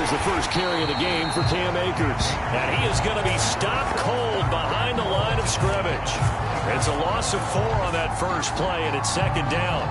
There's the first carry of the game for Cam Akers. And he is going to be stopped cold behind the line of scrimmage. It's a loss of 4 on that first play, and it's second down.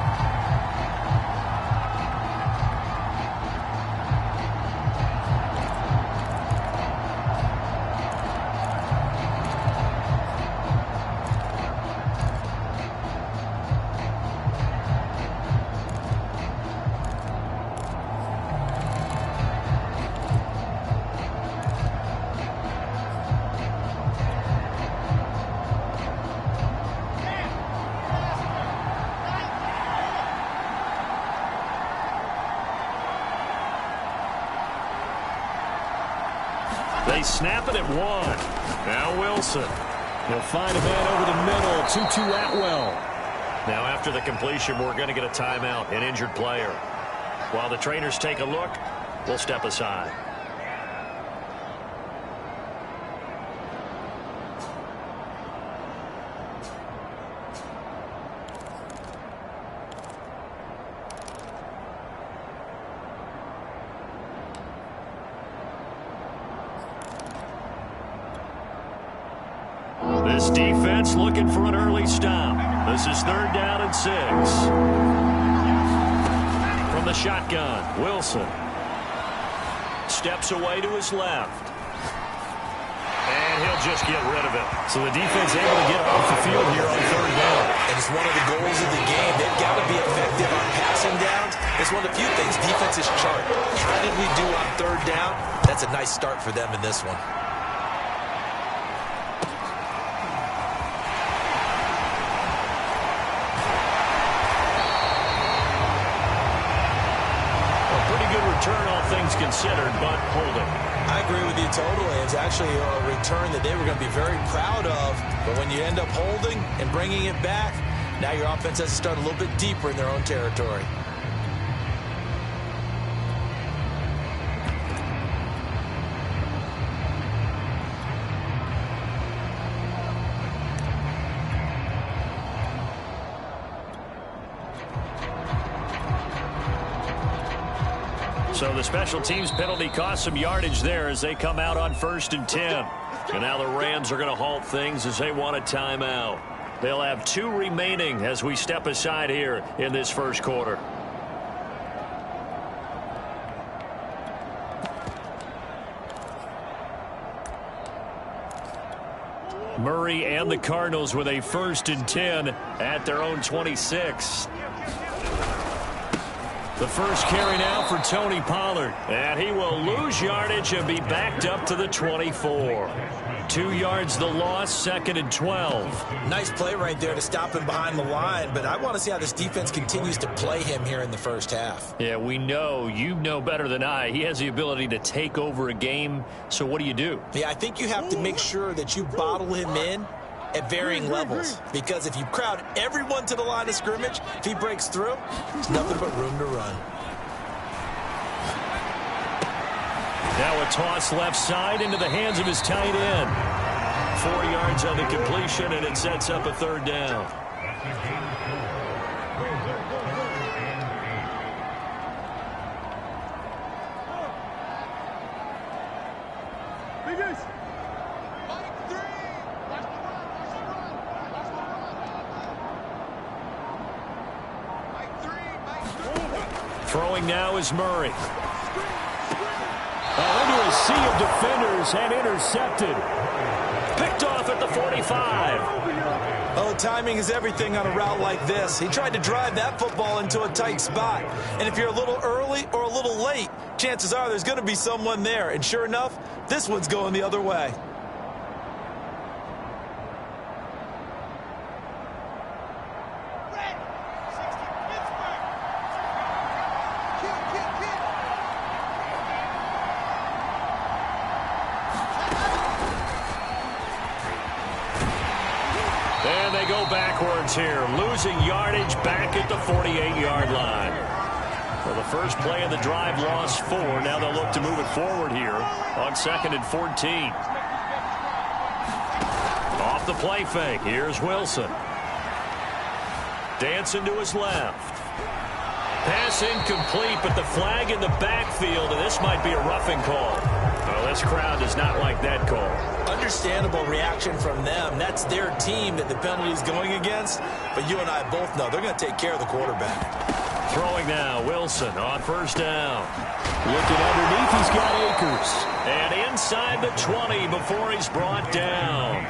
They snap it at 1. Now Wilson. They'll find a man over the middle. Tutu Atwell. Now after the completion, we're going to get a timeout, an injured player. While the trainers take a look, we'll step aside. This defense looking for an early stop. This is 3rd down and 6. From the shotgun, Wilson. Steps away to his left. And he'll just get rid of it. So the defense able to get off the field here on 3rd down. And it's one of the goals of the game. They've got to be effective on passing downs. It's one of the few things defenses chart. How did we do on 3rd down? That's a nice start for them in this one. Return, all things considered, but holding. I agree with you totally. It's actually a return that they were going to be very proud of. But when you end up holding and bringing it back, now your offense has to start a little bit deeper in their own territory. So the special teams penalty cost some yardage there as they come out on 1st and 10. And now the Rams are going to halt things as they want a timeout. They'll have 2 remaining as we step aside here in this first quarter. Murray and the Cardinals with a 1st and 10 at their own 26. The first carry now for Tony Pollard. And he will lose yardage and be backed up to the 24. 2 yards the loss, 2nd and 12. Nice play right there to stop him behind the line, but I want to see how this defense continues to play him here in the first half. Yeah, we know, you know better than I, he has the ability to take over a game. So what do? Yeah, I think you have to make sure that you bottle him in at varying levels, because if you crowd everyone to the line of scrimmage, if he breaks through, there's nothing but room to run. Now a toss left side into the hands of his tight end. 4 yards on the completion, and it sets up a 3rd down. Throwing now is Murray. Into a sea of defenders and intercepted. Picked off at the 45. Oh, timing is everything on a route like this. He tried to drive that football into a tight spot. And if you're a little early or a little late, chances are there's going to be someone there. And sure enough, this one's going the other way. And they go backwards here, losing yardage back at the 48-yard line. Well, the first play of the drive lost 4. Now they'll look to move it forward here on 2nd and 14. Off the play fake. Here's Wilson. Dancing to his left. Pass incomplete, but the flag in the backfield, and this might be a roughing call. Oh, this crowd does not like that call. Understandable reaction from them. That's their team that the penalty is going against. But you and I both know they're going to take care of the quarterback. Throwing now, Wilson on first down. Looking underneath, he's got Akers. And inside the 20 before he's brought down.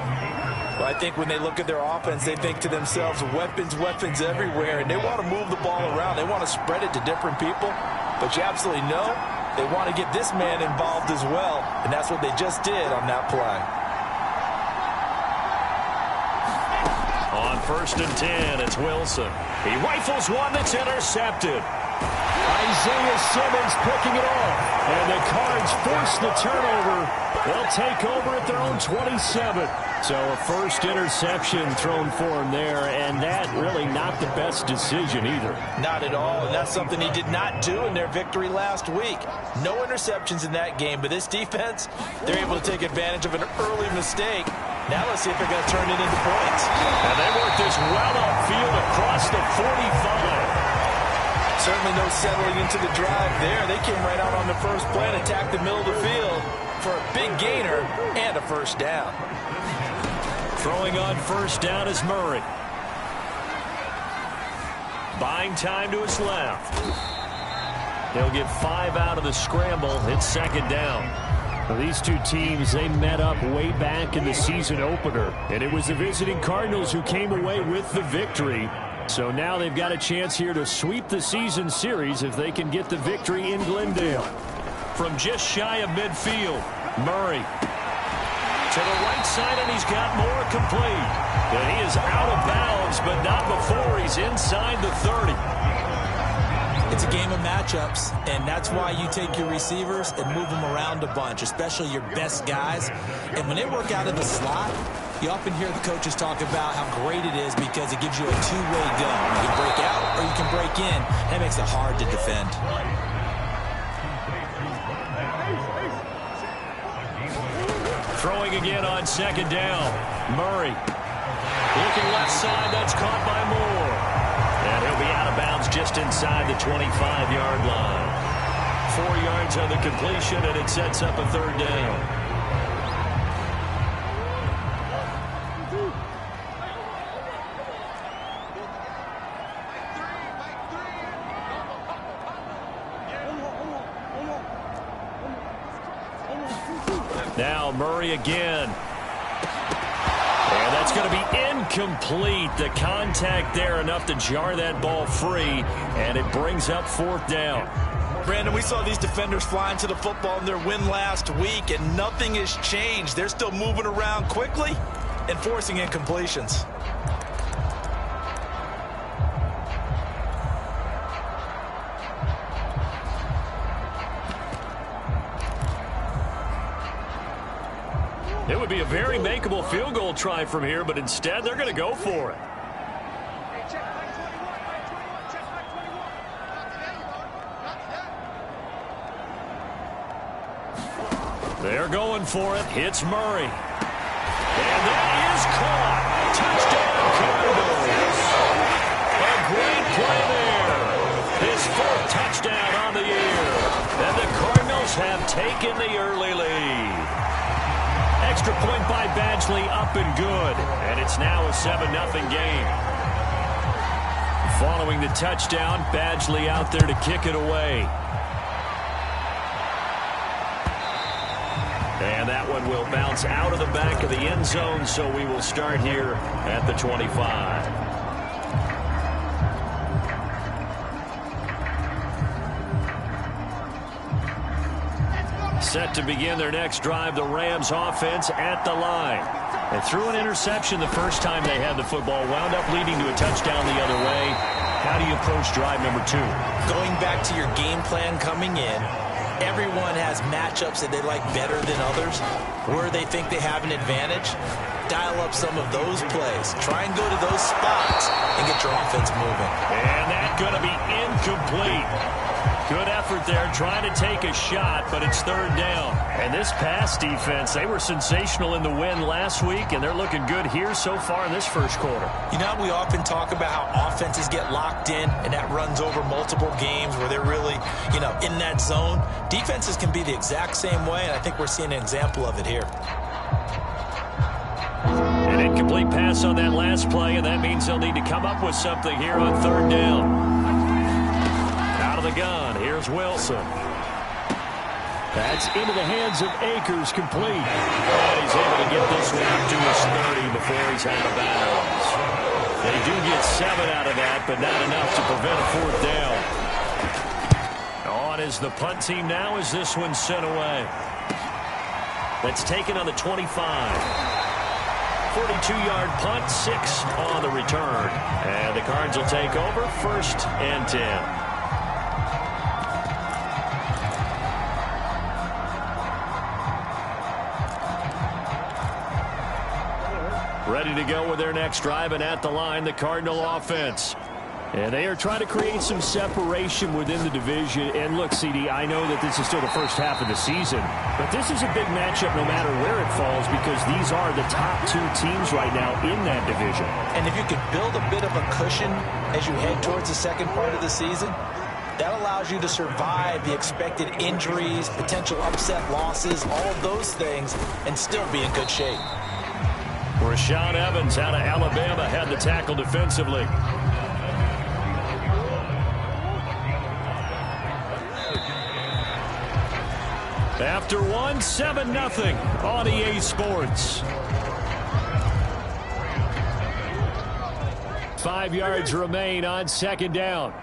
Well, I think when they look at their offense, they think to themselves, weapons, weapons everywhere. And they want to move the ball around. They want to spread it to different people. But you absolutely know they want to get this man involved as well. And that's what they just did on that play. On first and 10, it's Wilson. He rifles one that's intercepted. Isaiah Simmons picking it off. And the Cards force the turnover. They'll take over at their own 27. So a first interception thrown for him there, and that really not the best decision either. Not at all, and that's something he did not do in their victory last week. No interceptions in that game, but this defense, they're able to take advantage of an early mistake. Now let's see if they're going to turn it into points. And they work this well upfield across the 45. Certainly no settling into the drive there. They came right out on the first play and attacked the middle of the field for a big gainer and a first down. Throwing on first down is Murray. Buying time to his left. He'll get 5 out of the scramble. It's second down. Well, these two teams, they met up way back in the season opener, and it was the visiting Cardinals who came away with the victory. So now they've got a chance here to sweep the season series if they can get the victory in Glendale. From just shy of midfield, Murray to the right side, and he's got more complete. And he is out of bounds, but not before he's inside the 30. It's a game of matchups, and that's why you take your receivers and move them around a bunch, especially your best guys. And when they work out of the slot, you often hear the coaches talk about how great it is because it gives you a two-way go. You can break out or you can break in. That makes it hard to defend. Throwing again on second down. Murray. Looking left side. That's caught by Moore. And he'll be out of bounds just inside the 25-yard line. 4 yards on the completion, and it sets up a third down. Now Murray again. And that's going to be incomplete. The contact there enough to jar that ball free, and it brings up fourth down. Brandon, we saw these defenders flying to the football in their win last week, and nothing has changed. They're still moving around quickly and forcing incompletions. It would be a very makeable field goal try from here, but instead they're going to go for it. They're going for it. Hits Murray. And that is caught. Touchdown, Cardinals. A great play there. His fourth touchdown on the year. And the Cardinals have taken the early lead. Extra point by Badgley, up and good. And it's now a 7-0 game. Following the touchdown, Badgley out there to kick it away. And that one will bounce out of the back of the end zone, so we will start here at the 25. Set to begin their next drive, the Rams offense at the line. And threw an interception the first time they had the football, wound up leading to a touchdown the other way. How do you approach drive number 2? Going back to your game plan coming in, everyone has matchups that they like better than others. Where they think they have an advantage, dial up some of those plays. Try and go to those spots and get your offense moving. And that's going to be incomplete. Good effort there, trying to take a shot, but it's third down. And this pass defense, they were sensational in the win last week, and they're looking good here so far in this first quarter. You know, we often talk about how offenses get locked in, and that runs over multiple games where they're really, in that zone. Defenses can be the exact same way, and I think we're seeing an example of it here. An incomplete pass on that last play, and that means they'll need to come up with something here on third down. Out of the gun, here's Wilson. That's into the hands of Akers, complete. And he's able to get this one up to his 30 before he's out of bounds. They do get 7 out of that, but not enough to prevent a fourth down. On is the punt team now as this one's sent away. That's taken on the 25. 42-yard punt, 6 on the return. And the Cards will take over, 1st and 10. Ready to go with their next drive, and at the line, the Cardinal offense. And they are trying to create some separation within the division. And look, CD, I know that this is still the first half of the season, but this is a big matchup no matter where it falls, because these are the top 2 teams right now in that division. And if you could build a bit of a cushion as you head towards the second part of the season, that allows you to survive the expected injuries, potential upset losses, all of those things, and still be in good shape. Rashaan Evans out of Alabama had the tackle defensively. After one, 7-0 on EA Sports. 5 yards remain on second down.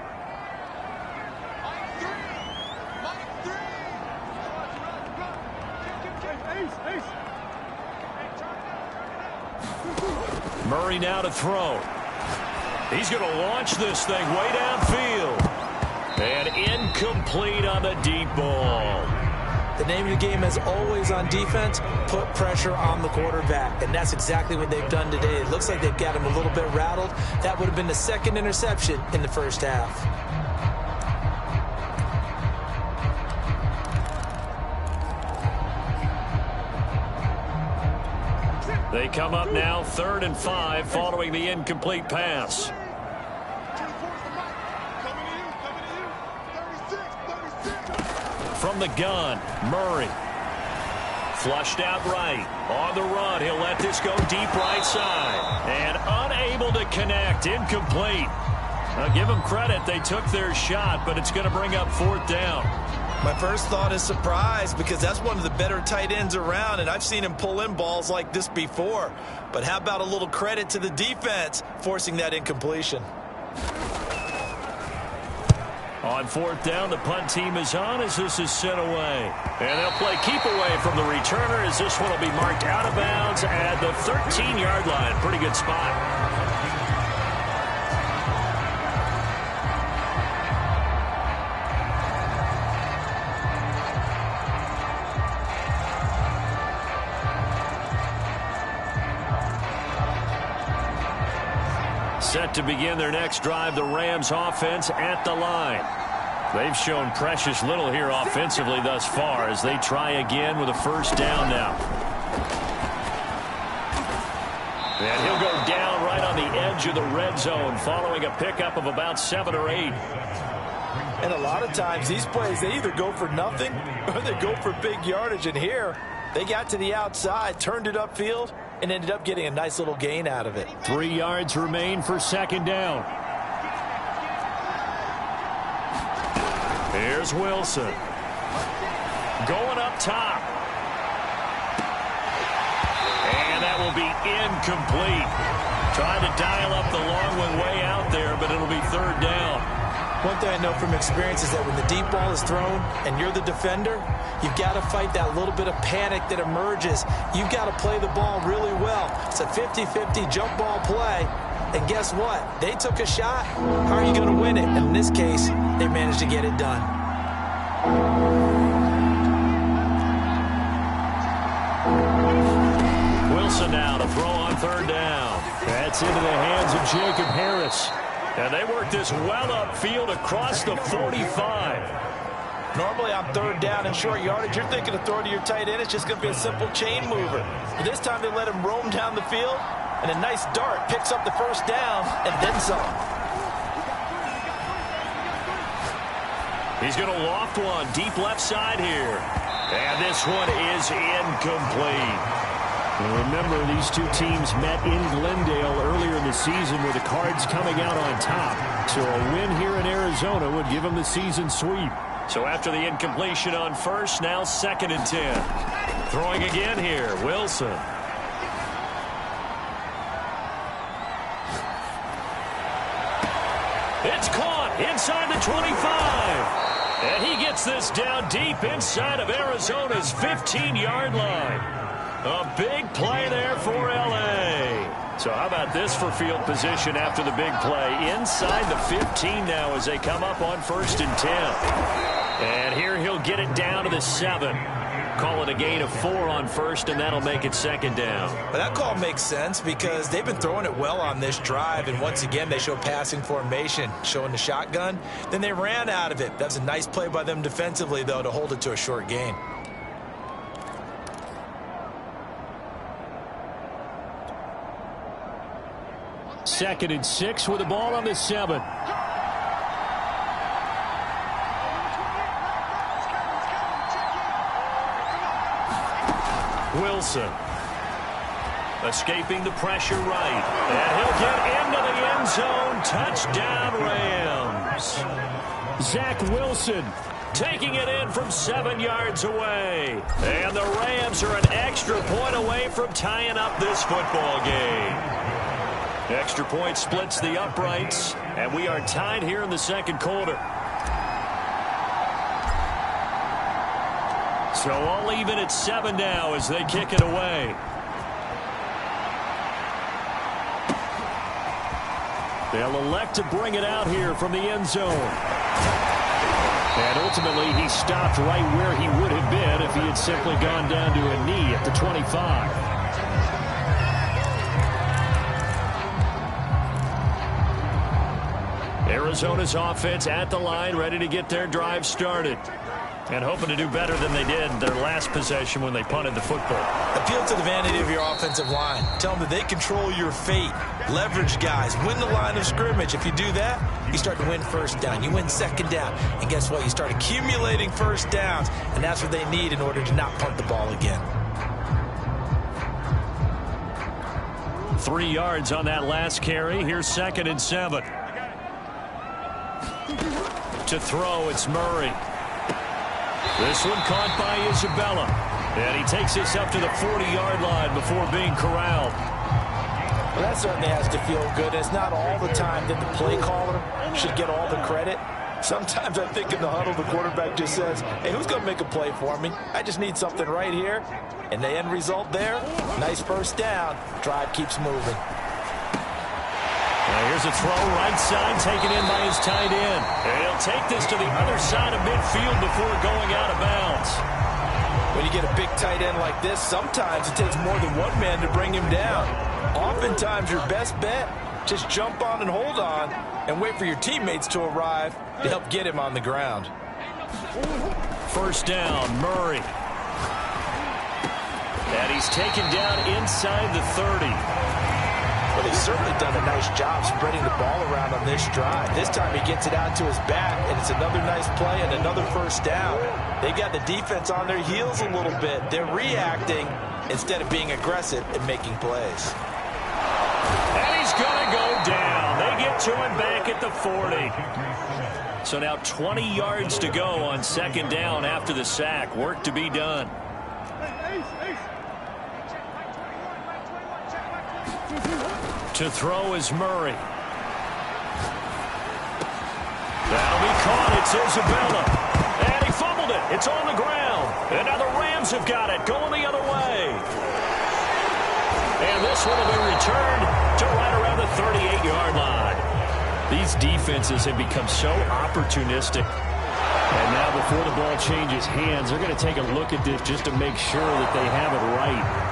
Murray now to throw. He's going to launch this thing way downfield. And incomplete on the deep ball. The name of the game is always on defense, put pressure on the quarterback. And that's exactly what they've done today. It looks like they've got him a little bit rattled. That would have been the second interception in the first half. They come up now 3rd and 5 following the incomplete pass. From the gun, Murray. Flushed out right. On the run, he'll let this go deep right side. And unable to connect, incomplete. Now give them credit, they took their shot, but it's going to bring up 4th down. My first thought is surprise, because that's one of the better tight ends around, and I've seen him pull in balls like this before. But how about a little credit to the defense forcing that incompletion? On 4th down, the punt team is on as this is sent away. And they'll play keep away from the returner as this one will be marked out of bounds at the 13-yard line. Pretty good spot. Set to begin their next drive, the Rams offense at the line. They've shown precious little here offensively thus far as they try again with a 1st down now. And he'll go down right on the edge of the red zone following a pickup of about 7 or 8. And a lot of times these plays, they either go for nothing or they go for big yardage. And here, they got to the outside, turned it upfield, and ended up getting a nice little gain out of it. 3 yards remain for 2nd down. Here's Wilson. Going up top. And that will be incomplete. Trying to dial up the long one way out there, but it'll be 3rd down. One thing I know from experience is that when the deep ball is thrown and you're the defender, you've got to fight that little bit of panic that emerges. You've got to play the ball really well. It's a 50-50 jump ball play. And guess what? They took a shot. How are you going to win it? And in this case, they managed to get it done. Wilson now to throw on 3rd down. That's into the hands of Jacob Harris. And they work this well upfield across the 45. Normally on third down and short yardage, you're thinking of throwing to your tight end. It's just going to be a simple chain mover. But this time they let him roam down the field, and a nice dart picks up the first down and then some. He's going to loft one deep left side here. And this one is incomplete. And remember, these two teams met in Glendale earlier in the season with the Cards coming out on top. So a win here in Arizona would give them the season sweep. So after the incompletion on first, now 2nd and 10. Throwing again here, Wilson. It's caught inside the 25. And he gets this down deep inside of Arizona's 15-yard line. A big play there for L.A. So how about this for field position after the big play? Inside the 15 now as they come up on 1st and 10. And here he'll get it down to the 7. Call it a gain of 4 on first, and that'll make it 2nd down. But that call makes sense because they've been throwing it well on this drive, and once again they show passing formation, showing the shotgun. Then they ran out of it. That's a nice play by them defensively, though, to hold it to a short gain. Second and 6 with the ball on the 7. Wilson escaping the pressure right, and he'll get into the end zone. Touchdown Rams. Zach Wilson taking it in from 7 yards away, and the Rams are an extra point away from tying up this football game. Extra point splits the uprights, and we are tied here in the 2nd quarter. So all even at 7 now as they kick it away. They'll elect to bring it out here from the end zone. And ultimately he stopped right where he would have been if he had simply gone down to a knee at the 25. Arizona's offense at the line, ready to get their drive started. And hoping to do better than they did their last possession when they punted the football. Appeal to the vanity of your offensive line. Tell them that they control your fate. Leverage guys. Win the line of scrimmage. If you do that, you start to win first down. You win 2nd down. And guess what? You start accumulating first downs. And that's what they need in order to not punt the ball again. 3 yards on that last carry. Here's 2nd and 7. To throw, it's Murray. This one caught by Isabella. And he takes this up to the 40-yard line before being corralled. Well, that certainly has to feel good. It's not all the time that the play caller should get all the credit. Sometimes I think in the huddle, the quarterback just says, hey, who's going to make a play for me? I just need something right here. And the end result there, nice first down. Drive keeps moving. Now here's a throw right side taken in by his tight end. And he'll take this to the other side of midfield before going out of bounds. When you get a big tight end like this, sometimes it takes more than one man to bring him down. Oftentimes your best bet, just jump on and hold on and wait for your teammates to arrive to help get him on the ground. First down, Murray. And he's taken down inside the 30. Well, he's certainly done a nice job spreading the ball around on this drive. This time he gets it out to his back, and it's another nice play and another first down. They got the defense on their heels a little bit. They're reacting instead of being aggressive and making plays. And he's going to go down. They get to him back at the 40. So now 20 yards to go on 2nd down after the sack. Work to be done. To throw is Murray. That'll be caught. It's Isabella. And he fumbled it. It's on the ground. And now the Rams have got it. Going the other way. And this one will be returned to right around the 38-yard line. These defenses have become so opportunistic. And now before the ball changes hands, they're going to take a look at this just to make sure that they have it right.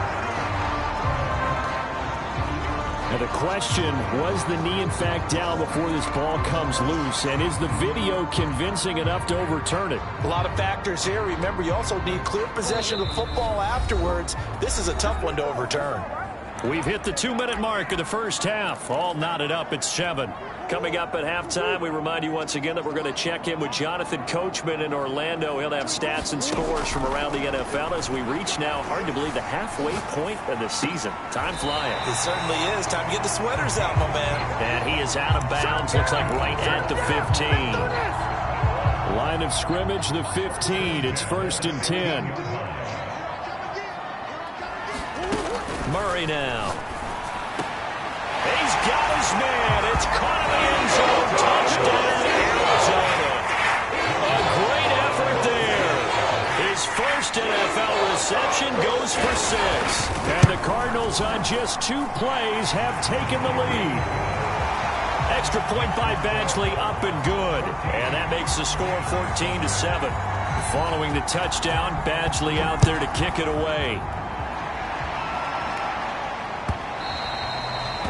And the question, was the knee in fact down before this ball comes loose? And is the video convincing enough to overturn it? A lot of factors here. Remember, you also need clear possession of the football afterwards. This is a tough one to overturn. We've hit the 2-minute mark of the first half. All knotted up at 7. Coming up at halftime, we remind you once again that we're going to check in with Jonathan Coachman in Orlando. He'll have stats and scores from around the NFL as we reach now, hard to believe, the halfway point of the season. Time flying. It certainly is. Time to get the sweaters out, my man. And he is out of bounds. Looks like right at the 15. Line of scrimmage, the 15. It's 1st and 10. Murray now. He's got his man. It's caught in the end zone. Touchdown, Arizona. A great effort there. His first NFL reception goes for 6. And the Cardinals on just 2 plays have taken the lead. Extra point by Badgley, up and good. And that makes the score 14-7. Following the touchdown, Badgley out there to kick it away.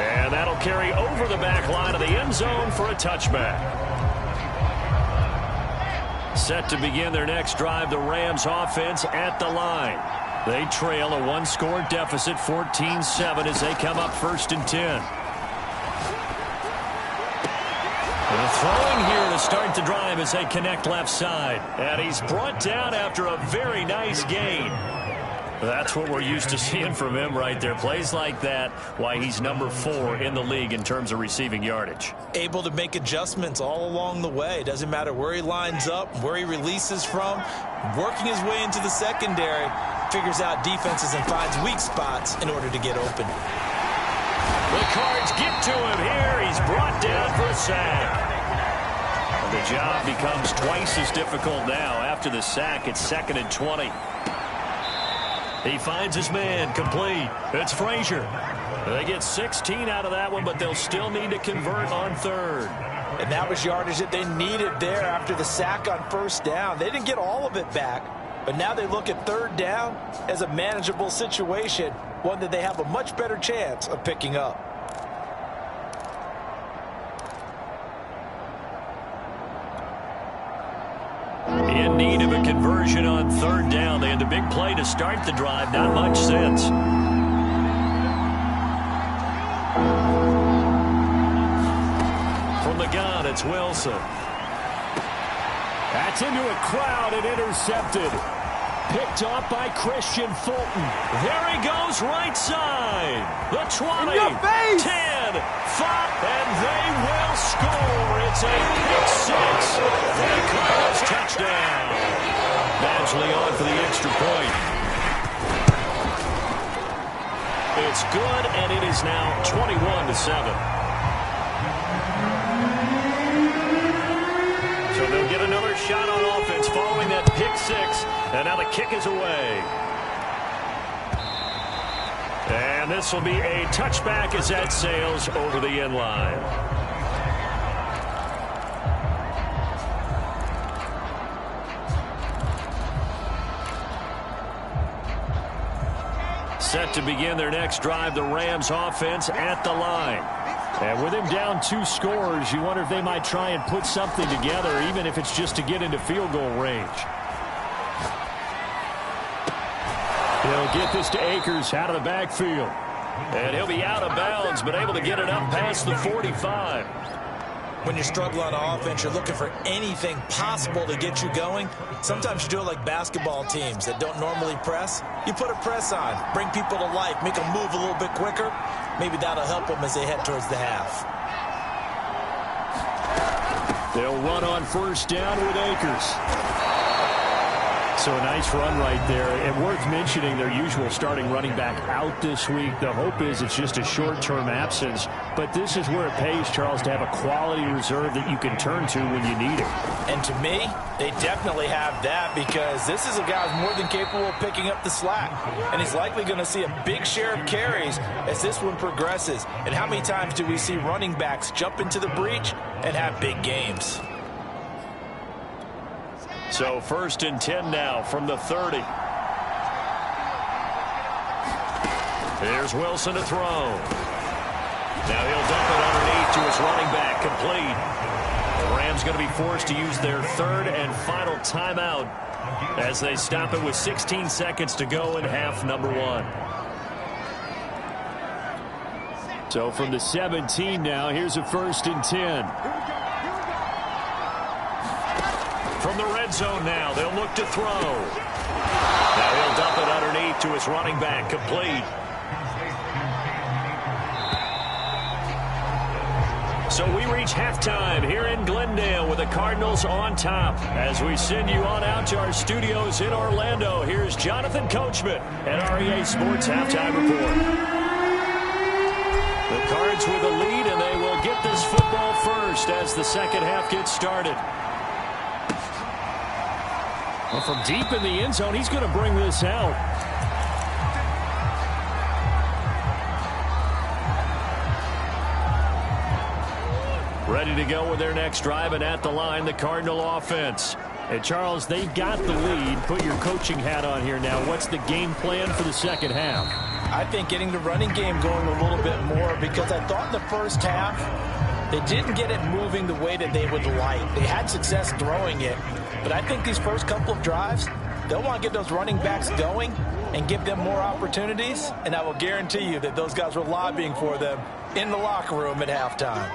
And that'll carry over the back line of the end zone for a touchback. Set to begin their next drive, the Rams offense at the line. They trail a 1-score deficit, 14-7, as they come up 1st and 10. And throwing here to start the drive as they connect left side. And he's brought down after a very nice gain. That's what we're used to seeing from him right there. Plays like that, why he's number 4 in the league in terms of receiving yardage. Able to make adjustments all along the way. Doesn't matter where he lines up, where he releases from. Working his way into the secondary. Figures out defenses and finds weak spots in order to get open. The Cards get to him here. He's brought down for a sack. The job becomes twice as difficult now. After the sack, it's 2nd and 20. He finds his man, complete. It's Frazier. They get 16 out of that one, but they'll still need to convert on 3rd. And that was yardage that they needed there after the sack on 1st down. They didn't get all of it back, but now they look at 3rd down as a manageable situation, one that they have a much better chance of picking up. In need of a conversion on 3rd down. They had the big play to start the drive. Not much since. From the gun, it's Wilson. That's into a crowd and intercepted. Picked off by Christian Fulton. There he goes, right side. The 20, 10, 5, and they will score. It's a pick 6. And a Cardinals touchdown. Badgley on for the extra point. It's good, and it is now 21-7. So they'll get another shot on offense following that pick 6. And now the kick is away. And this will be a touchback as that sails over the end line. Set to begin their next drive, the Rams offense at the line. And with him down 2 scores, you wonder if they might try and put something together, even if it's just to get into field goal range. He'll get this to Akers out of the backfield. And he'll be out of bounds, but able to get it up past the 45. When you struggle on offense, you're looking for anything possible to get you going. Sometimes you do it like basketball teams that don't normally press. You put a press on, bring people to life, make them move a little bit quicker. Maybe that'll help them as they head towards the half. They'll run on 1st down with Akers. So a nice run right there. And worth mentioning, their usual starting running back out this week. The hope is it's just a short-term absence. But this is where it pays, Charles, to have a quality reserve that you can turn to when you need it. And to me, they definitely have that, because this is a guy who's more than capable of picking up the slack. And he's likely going to see a big share of carries as this one progresses. And how many times do we see running backs jump into the breach and have big games? So 1st and 10 now from the 30. Here's Wilson to throw. Now he'll dump it underneath to his running back, complete. The Rams going to be forced to use their third and final timeout as they stop it with 16 seconds to go in half number 1. So from the 17 now, here's a 1st and 10. From the red zone now, they'll look to throw. Now he'll dump it underneath to his running back, complete. So we reach halftime here in Glendale with the Cardinals on top. As we send you on out to our studios in Orlando, here's Jonathan Coachman at REA Sports Halftime Report. The Cards with the lead, and they will get this football first as the second half gets started. Well, from deep in the end zone, he's going to bring this out. Ready to go with their next drive, and at the line, the Cardinal offense. Hey, Charles, they've got the lead. Put your coaching hat on here now. What's the game plan for the second half? I think getting the running game going a little bit more, because I thought in the first half they didn't get it moving the way that they would like. They had success throwing it, but I think these first couple of drives, they'll want to get those running backs going and give them more opportunities, and I will guarantee you that those guys were lobbying for them in the locker room at halftime.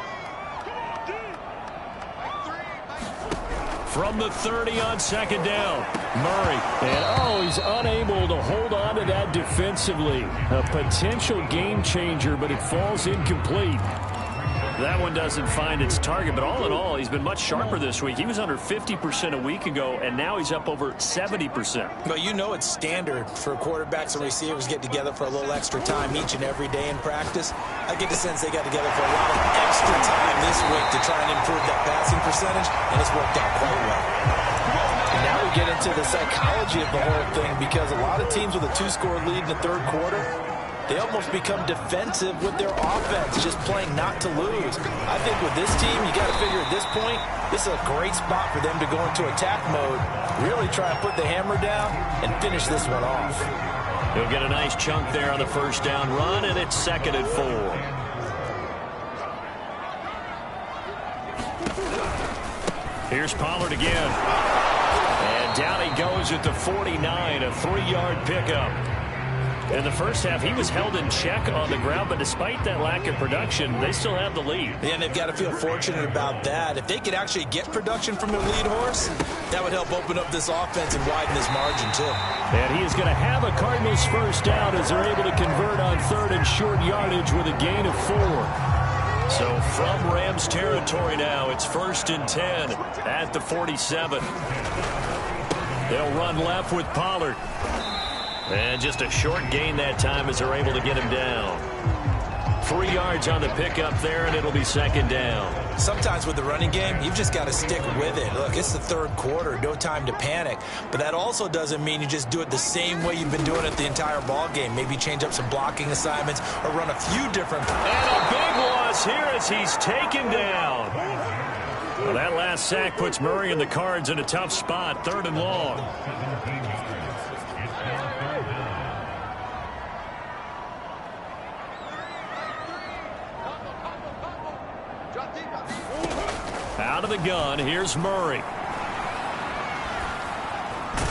From the 30 on second down, Murray. And, he's unable to hold on to that defensively. A potential game changer, but it falls incomplete. That one doesn't find its target, but all in all, he's been much sharper this week. He was under 50% a week ago, and now he's up over 70%. But you know it's standard for quarterbacks and receivers get together for a little extra time each and every day in practice. I get the sense they got together for a lot of extra time this week to try and improve that passing percentage, and it's worked out quite well. And now we get into the psychology of the whole thing, because a lot of teams with a 2-score lead in the third quarter, they almost become defensive with their offense, just playing not to lose. I think with this team, you got to figure at this point, this is a great spot for them to go into attack mode, really try and put the hammer down and finish this one off. He'll get a nice chunk there on the first down run, and it's 2nd and 4. Here's Pollard again. And down he goes at the 49, a 3-yard pickup. In the first half, he was held in check on the ground, but despite that lack of production, they still have the lead. Yeah, and they've got to feel fortunate about that. If they could actually get production from their lead horse, that would help open up this offense and widen this margin, too. And he is going to have a Cardinals first down as they're able to convert on third and short yardage with a gain of 4. So from Rams territory now, it's 1st and 10 at the 47. They'll run left with Pollard. And just a short gain that time as they're able to get him down. 3 yards on the pickup there, and it'll be 2nd down. Sometimes with the running game, you've just got to stick with it. Look, it's the third quarter, no time to panic. But that also doesn't mean you just do it the same way you've been doing it the entire ball game. Maybe change up some blocking assignments or run a few different. And a big loss here as he's taken down. Well, that last sack puts Murray and the Cards in a tough spot, 3rd and long. Out of the gun, here's Murray.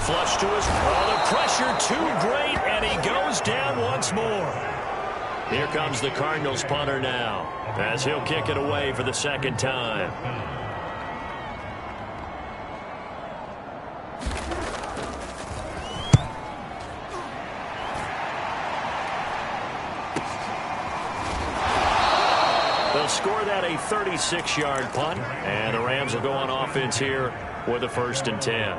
Flush to his... Oh, the pressure too great, and he goes down once more. Here comes the Cardinals punter now, as he'll kick it away for the 2nd time. They'll score that a 36-yard punt, and the Rams will go on offense here with a 1st and 10.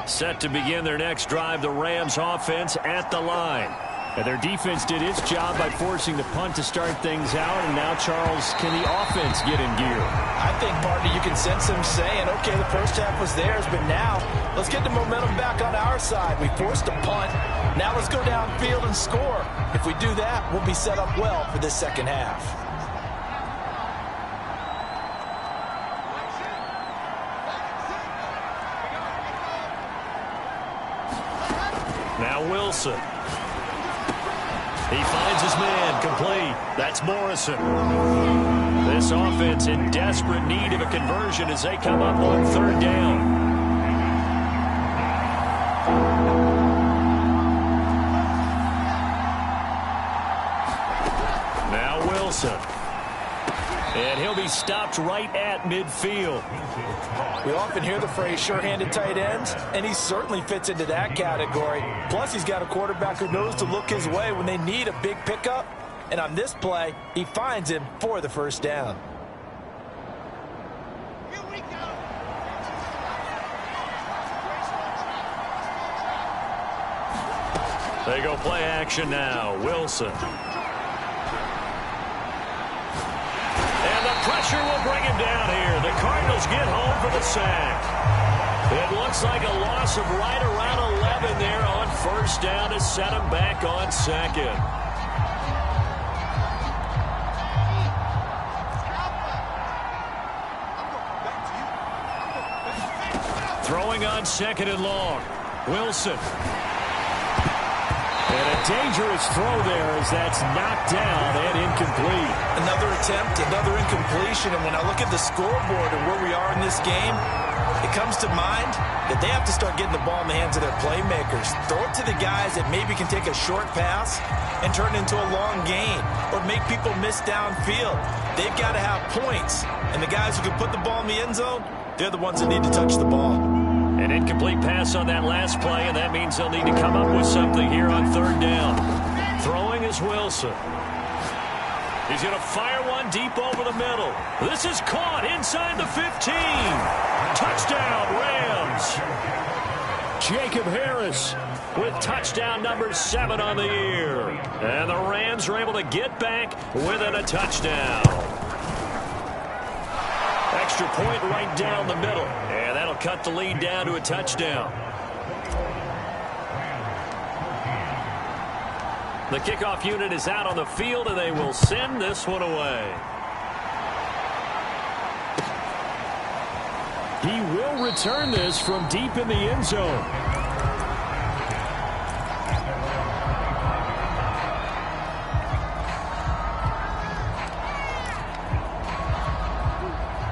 Set to begin their next drive, the Rams offense at the line. And their defense did its job by forcing the punt to start things out. And now, Charles, can the offense get in gear? I think, partner, you can sense them saying, okay, the first half was theirs, but now let's get the momentum back on our side. We forced a punt. Now let's go downfield and score. If we do that, we'll be set up well for this second half. Now Wilson. He finds his man, complete. That's Morrison. This offense in desperate need of a conversion as they come up on third down. Now Wilson. And he'll be stopped right at midfield. We often hear the phrase sure-handed tight ends, and he certainly fits into that category. Plus, he's got a quarterback who knows to look his way when they need a big pickup. And on this play, he finds him for the first down. Here we go. They go play action now. Wilson. Pressure will bring him down here. The Cardinals get home for the sack. It looks like a loss of right around 11 there on first down to set him back on second. Throwing on second and long. Wilson. And a dangerous throw there as that's knocked down and incomplete. Another attempt, another incompletion, and when I look at the scoreboard and where we are in this game, it comes to mind that they have to start getting the ball in the hands of their playmakers. Throw it to the guys that maybe can take a short pass and turn it into a long gain or make people miss downfield. They've got to have points, and the guys who can put the ball in the end zone, they're the ones that need to touch the ball. An incomplete pass on that last play, and that means they'll need to come up with something here on third down. Throwing is Wilson. He's going to fire one deep over the middle. This is caught inside the 15. Touchdown, Rams. Jacob Harris with touchdown number 7 on the year. And the Rams are able to get back within a touchdown. Extra point right down the middle. And that'll cut the lead down to a touchdown. The kickoff unit is out on the field, and they will send this one away. He will return this from deep in the end zone.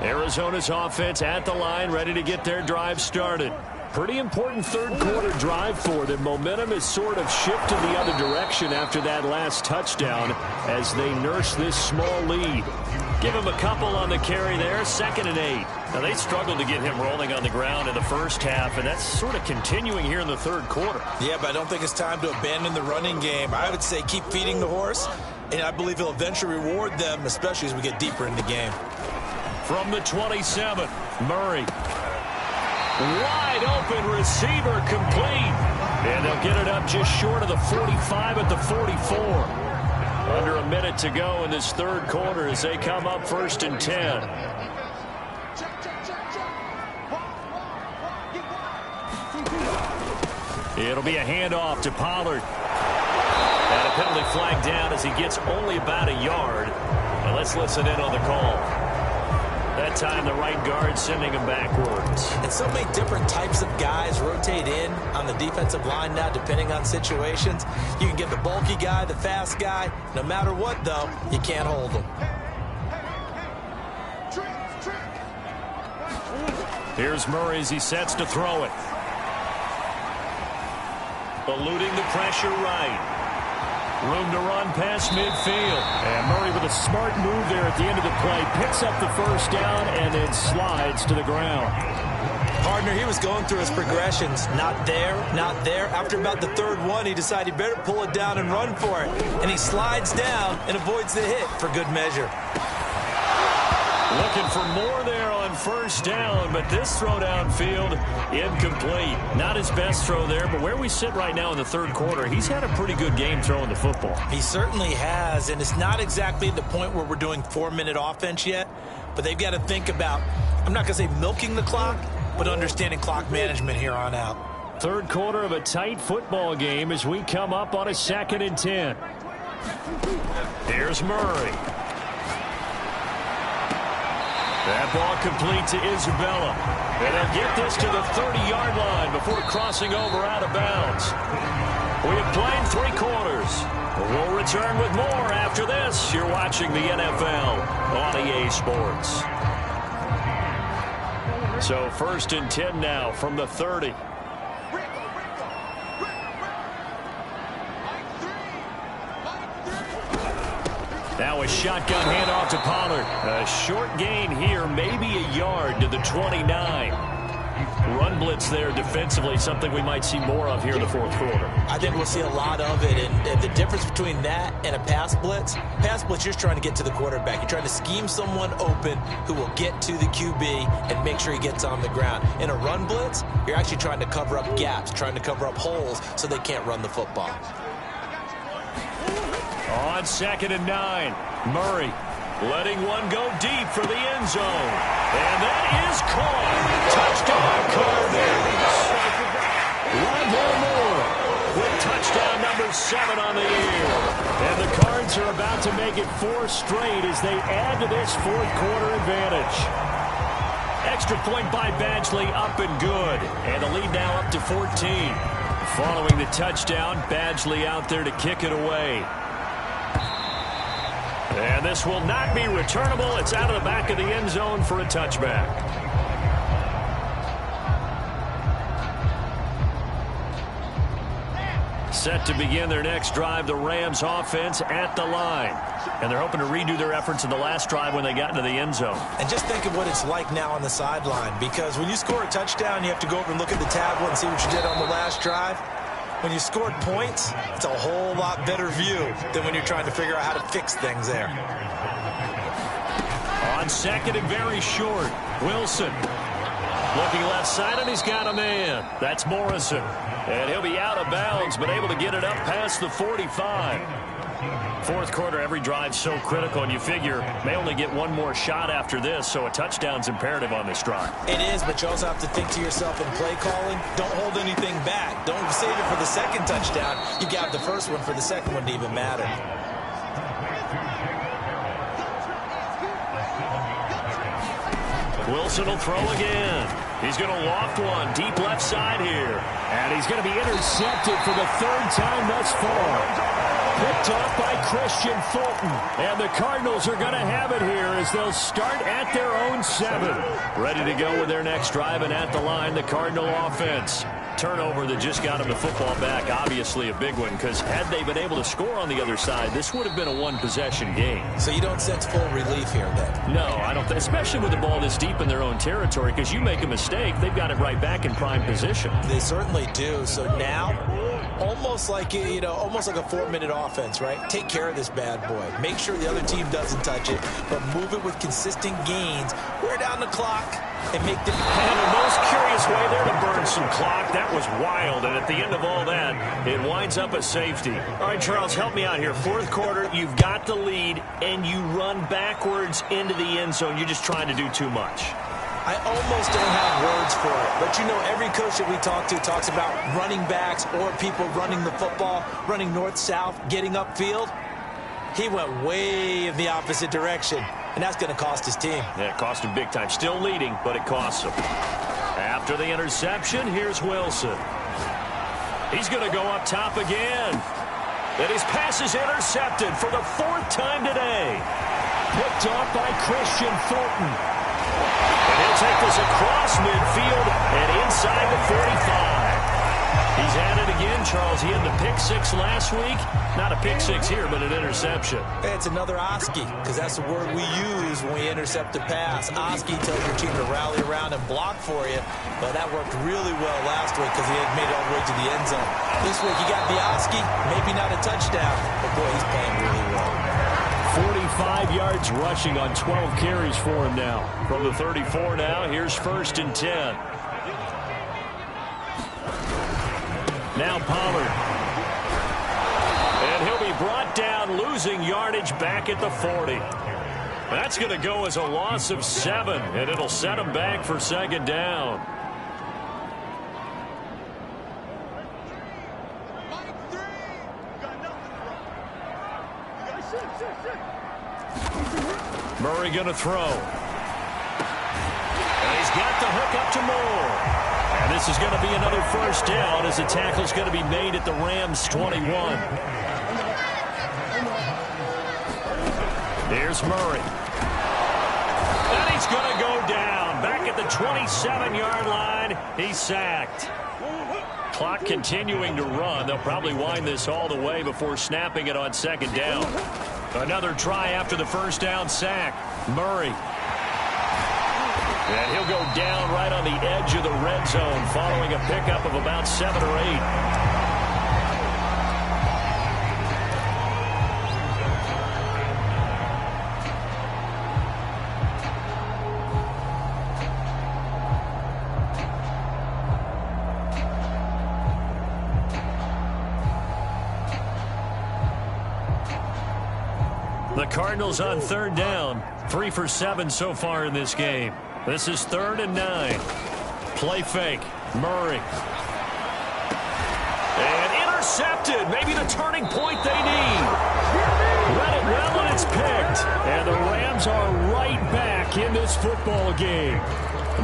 Arizona's offense at the line, ready to get their drive started. Pretty important third quarter drive for them. Momentum has sort of shifted the other direction after that last touchdown as they nurse this small lead. Give him a couple on the carry there, 2nd and 8. Now, they struggled to get him rolling on the ground in the first half, and that's sort of continuing here in the third quarter. Yeah, but I don't think it's time to abandon the running game. I would say keep feeding the horse, and I believe he'll eventually reward them, especially as we get deeper in the game. From the 27, Murray. Wide open receiver, complete. And they'll get it up just short of the 45 at the 44. Under a minute to go in this third quarter as they come up 1st and 10. It'll be a handoff to Pollard. And a penalty flag down as he gets only about a yard. Now let's listen in on the call. That time the right guard sending him backwards. And so many different types of guys rotate in on the defensive line now depending on situations. You can get the bulky guy, the fast guy. No matter what, though, you can't hold them. Here's Murray as he sets to throw it. Eluding the pressure right. Room to run past midfield. And Murray with a smart move there at the end of the play. Picks up the first down and then slides to the ground. Partner, he was going through his progressions. Not there, not there. After about the third one, he decided he better pull it down and run for it. And he slides down and avoids the hit for good measure. Looking for more there on first down, but this throw downfield, incomplete. Not his best throw there, but where we sit right now in the third quarter, he's had a pretty good game throwing the football. He certainly has, and it's not exactly at the point where we're doing 4-minute offense yet, but they've got to think about, I'm not going to say milking the clock, but understanding clock management here on out. Third quarter of a tight football game as we come up on a 2nd and 10. Here's Murray. That ball complete to Isabella. And they'll get this to the 30-yard line before crossing over out of bounds. We have played 3 quarters. We'll return with more after this. You're watching the NFL on EA Sports. So 1st and 10 now from the 30. Now a shotgun handoff to Pollard. A short gain here, maybe a yard to the 29. Run blitz there defensively, something we might see more of here in the 4th quarter. I think we'll see a lot of it, and the difference between that and a pass blitz, you're just trying to get to the quarterback. You're trying to scheme someone open who will get to the QB and make sure he gets on the ground. In a run blitz, you're actually trying to cover up gaps, trying to cover up holes so they can't run the football. On 2nd and 9, Murray letting one go deep for the end zone. And that is caught. Touchdown, Cardinals. Rondell Moore with touchdown number 7 on the year. And the Cards are about to make it 4 straight as they add to this 4th quarter advantage. Extra point by Badgley, up and good. And the lead now up to 14. Following the touchdown, Badgley out there to kick it away. And this will not be returnable. It's out of the back of the end zone for a touchback. Set to begin their next drive, the Rams offense at the line. And they're hoping to redo their efforts in the last drive when they got into the end zone. And just think of what it's like now on the sideline, because when you score a touchdown, you have to go over and look at the tablet and see what you did on the last drive. When you scored points, it's a whole lot better view than when you're trying to figure out how to fix things there. On 2nd and very short, Wilson looking left side, and he's got a man. That's Morrison. And he'll be out of bounds, but able to get it up past the 45. 4th quarter, every drive so critical, and you figure may only get one more shot after this, so a touchdown's imperative on this drive. It is, but you also have to think to yourself in play calling, don't hold anything back. Don't save it for the 2nd touchdown. You got the first one for the 2nd one to even matter. Wilson will throw again. He's going to loft one deep left side here. And he's going to be intercepted for the 3rd time thus far. Picked off by Christian Fulton. And the Cardinals are going to have it here as they'll start at their own 7. Ready to go with their next drive, and at the line, the Cardinal offense. Turnover that just got him the football back. Obviously a big one, because had they been able to score on the other side, this would have been a 1-possession game. So you don't sense full relief here then? No, I don't think, especially with the ball this deep in their own territory, because you make a mistake, they've got it right back in prime position. They certainly do. So now, almost like a 4-minute offense, right? Take care of this bad boy. Make sure the other team doesn't touch it, but move it with consistent gains. Wear down the clock and make them. And the most curious way there to burn some clock. That was wild, and at the end of all that, it winds up a safety. All right, Charles, help me out here. 4th quarter, you've got the lead, and you run backwards into the end zone. You're just trying to do too much. I almost don't have words for it, but you know every coach that we talk to talks about running backs or people running the football, running north-south, getting upfield. He went way in the opposite direction, and that's going to cost his team. Yeah, it cost him big time. Still leading, but it costs him. After the interception, here's Wilson. He's going to go up top again. And his pass is intercepted for the 4th time today. Picked off by Christian Fulton. And he'll take this across midfield and inside the 45. He's at it again, Charles. He had the pick 6 last week. Not a pick 6 here, but an interception. It's another Oski, because that's the word we use when we intercept a pass. Oski tells your team to rally around and block for you, but that worked really well last week because he had made it all the way to the end zone. This week, you got the Oski, maybe not a touchdown, but boy, he's playing really well. 45 yards rushing on 12 carries for him now. From the 34 now, here's 1st and 10. Now Pollard. And he'll be brought down, losing yardage back at the 40. That's going to go as a loss of 7, and it'll set him back for 2nd down. Murray going to throw. And he's got the hook up to Moore. And this is going to be another first down as the tackle's going to be made at the Rams' 21. Here's Murray. And he's going to go down. Back at the 27-yard line. He's sacked. Clock continuing to run. They'll probably wind this all the way before snapping it on second down. Another try after the first down sack. Murray. And he'll go down right on the edge of the red zone following a pickup of about 7 or 8. The Cardinals on third down. 3 for 7 so far in this game. This is 3rd and 9. Play fake. Murray. And intercepted. Maybe the turning point they need. Read it well, and it's picked. And the Rams are right back in this football game.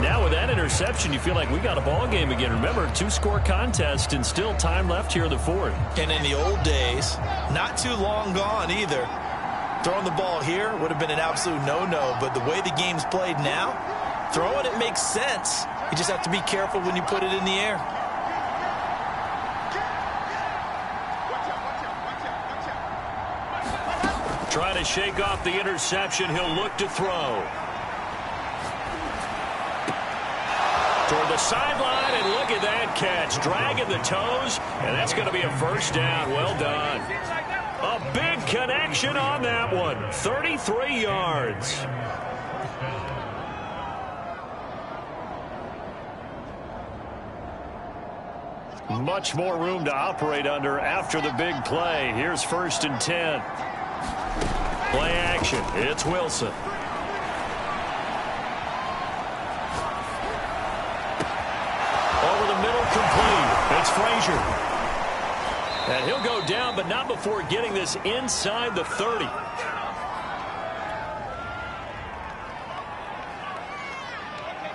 Now with that interception, you feel like we got a ball game again. Remember, 2-score contest and still time left here in the 4th. And in the old days, not too long gone either. Throwing the ball here would have been an absolute no-no, but the way the game's played now, throwing it makes sense. You just have to be careful when you put it in the air. Trying to shake off the interception. He'll look to throw. Toward the sideline, and look at that catch. Dragging the toes, and that's going to be a first down. Well done. A big connection on that one. 33 yards. Much more room to operate under after the big play. Here's 1st and 10. Play action. It's Wilson. Over the middle, complete. It's Frazier. And he'll go down, but not before getting this inside the 30.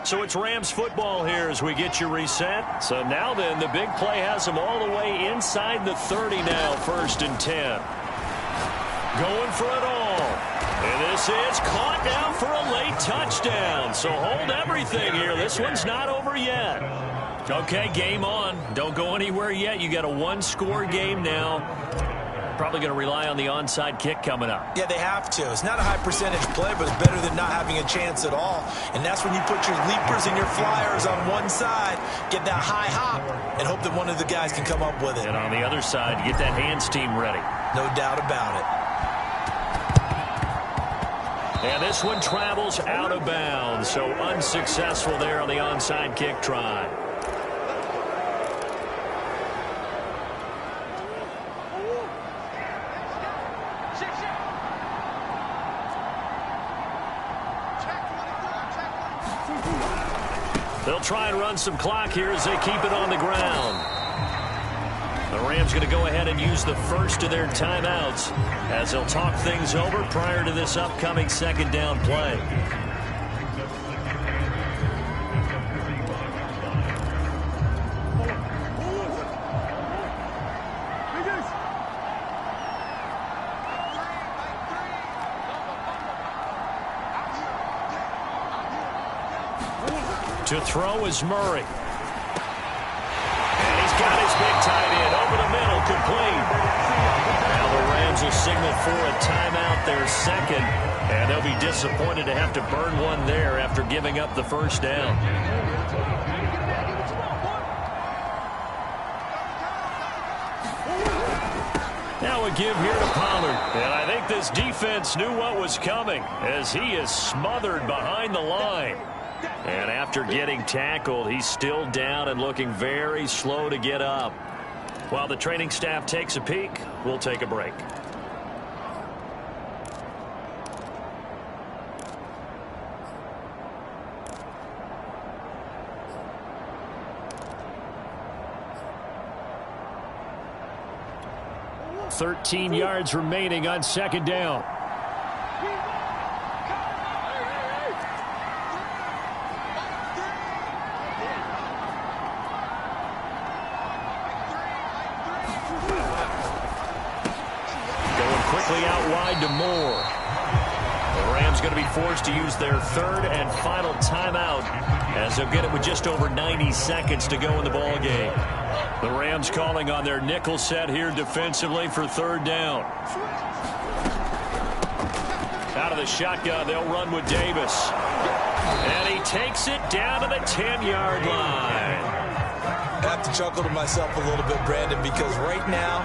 So it's Rams football here as we get you reset. So now then, the big play has them all the way inside the 30 now, 1st and 10. Going for it all. And this is caught down for a late touchdown. So hold everything here. This one's not over yet. Okay, game on. Don't go anywhere yet. You got a 1-score game now. Probably going to rely on the onside kick coming up. Yeah, they have to. It's not a high percentage play, but it's better than not having a chance at all. And that's when you put your leapers and your flyers on one side, get that high hop, and hope that one of the guys can come up with it. And on the other side, get that hands team ready. No doubt about it. And this one travels out of bounds, so unsuccessful there on the onside kick try. They'll try and run some clock here as they keep it on the ground. The Rams going to go ahead and use the first of their timeouts as they'll talk things over prior to this upcoming 2nd down play. To throw is Murray. And he's got his big tight end over the middle, complete. Now the Rams will signal for a timeout, their 2nd, and they'll be disappointed to have to burn one there after giving up the first down. Now a give here to Pollard. And I think this defense knew what was coming as he is smothered behind the line. And after getting tackled, he's still down and looking very slow to get up. While the training staff takes a peek, we'll take a break. .13 yards remaining on 2nd down. quickly out wide to Moore. The Rams going to be forced to use their third and final timeout as they'll get it with just over 90 seconds to go in the ball game. The Rams calling on their nickel set here defensively for third down. Out of the shotgun, they'll run with Davis. And he takes it down to the 10-yard line. I have to chuckle to myself a little bit, Brandon, because right now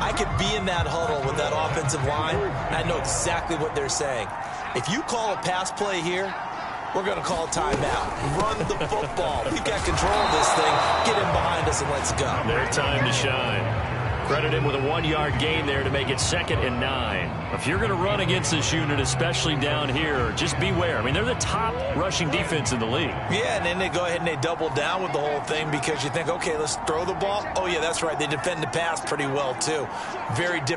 I could be in that huddle with that offensive line, and I know exactly what they're saying. If you call a pass play here, we're going to call timeout. Run the football. We've got control of this thing. Get in behind us and let's go. Their time to shine. Credit him with a 1-yard gain there to make it 2nd and 9. If you're going to run against this unit, especially down here, just beware. I mean, they're the top rushing defense in the league. Yeah, and then they go ahead and they double down with the whole thing because you think, okay, let's throw the ball. Oh, yeah, that's right. They defend the pass pretty well, too. Very different.